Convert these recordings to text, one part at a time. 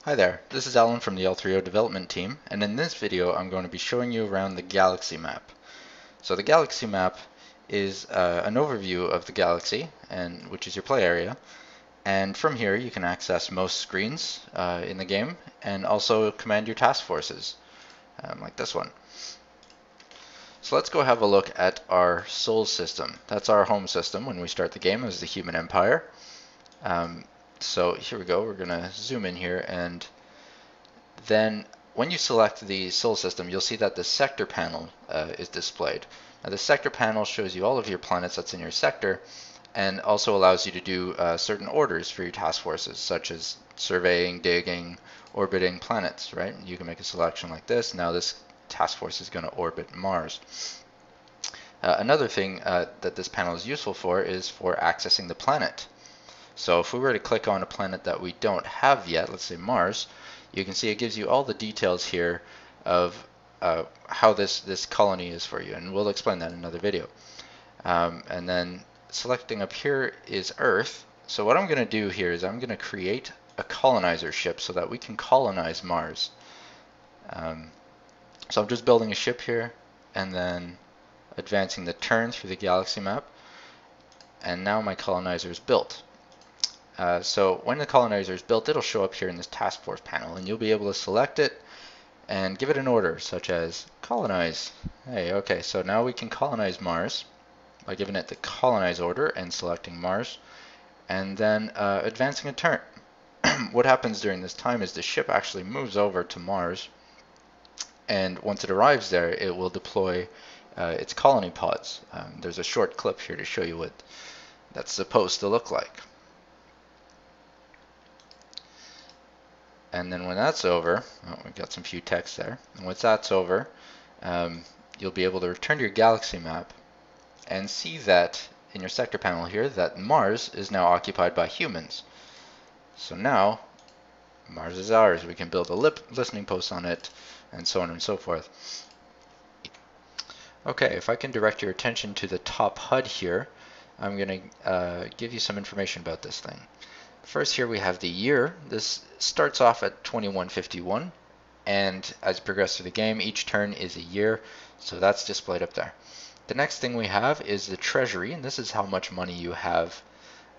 Hi there, this is Alan from the L3O development team, and in this video I'm going to be showing you around the galaxy map. So the galaxy map is an overview of the galaxy, which is your play area, and from here you can access most screens in the game and also command your task forces, like this one. So let's go have a look at our Sol system. That's our home system when we start the game as the Human Empire. So here we go, we're going to zoom in here, and then when you select the Sol system, you'll see that the sector panel is displayed. Now the sector panel shows you all of your planets that's in your sector and also allows you to do certain orders for your task forces, such as surveying, digging, orbiting planets, right? You can make a selection like this. Now this task force is going to orbit Mars. Another thing that this panel is useful for is for accessing the planet. So if we were to click on a planet that we don't have yet, let's say Mars, you can see it gives you all the details here of how this colony is for you, and we'll explain that in another video. And then selecting up here is Earth. So what I'm going to do here is I'm going to create a colonizer ship so that we can colonize Mars. So I'm just building a ship here and then advancing the turn through the galaxy map, and now my colonizer is built. So when the colonizer is built, it'll show up here in this task force panel, and you'll be able to select it and give it an order, such as colonize. Hey, okay, so now we can colonize Mars by giving it the colonize order and selecting Mars, and then advancing a turn. What happens during this time is the ship actually moves over to Mars, and once it arrives there, it will deploy its colony pods. There's a short clip here to show you what that's supposed to look like. And then when that's over, oh, we've got some few text there. And once that's over, you'll be able to return to your galaxy map and see that in your sector panel here that Mars is now occupied by humans. So now Mars is ours. We can build a listening post on it, and so on and so forth. Okay, if I can direct your attention to the top HUD here, I'm going to give you some information about this thing. First, here we have the year. This starts off at 2151, and as you progress through the game, each turn is a year, so that's displayed up there. The next thing we have is the treasury, and this is how much money you have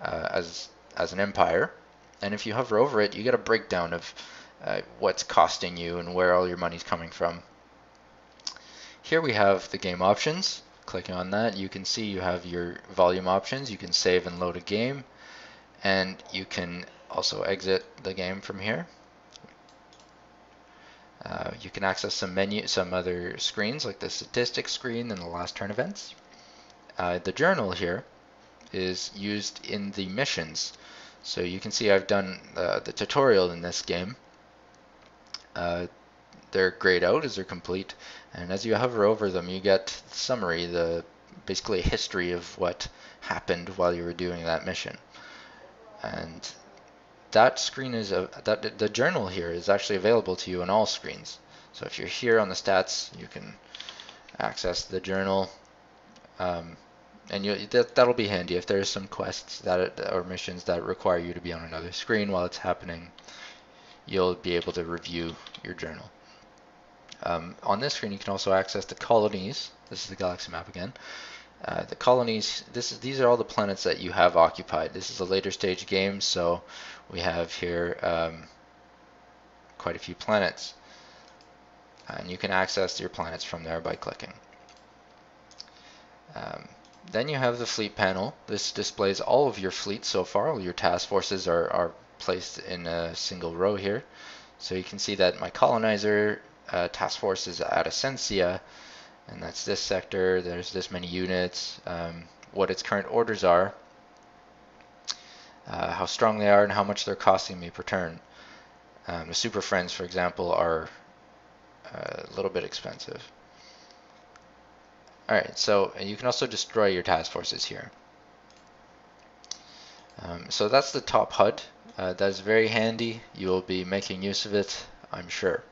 as an empire. And if you hover over it, you get a breakdown of what's costing you and where all your money's coming from. Here we have the game options. Clicking on that, you can see you have your volume options. You can save and load a game, and you can also exit the game from here. You can access some other screens like the statistics screen and the last turn events. The journal here is used in the missions. So you can see I've done the tutorial in this game. They're grayed out as they're complete, and as you hover over them, you get the summary, basically a history of what happened while you were doing that mission. And that screen is the journal here is actually available to you on all screens. So if you're here on the stats, you can access the journal, and that'll be handy if there's some quests or missions that require you to be on another screen while it's happening. You'll be able to review your journal. On this screen, you can also access the colonies. This is the galaxy map again. The colonies, these are all the planets that you have occupied. This is a later stage game, so we have here quite a few planets. And you can access your planets from there by clicking. Then you have the fleet panel. This displays all of your fleet so far. All your task forces are placed in a single row here. So you can see that my colonizer task force is at Essentia, and that's this sector. There's this many units, what its current orders are, how strong they are, and how much they're costing me per turn. The Super Friends, for example, are a little bit expensive. Alright, so you can also destroy your task forces here. So that's the top HUD. That is very handy. You will be making use of it, I'm sure.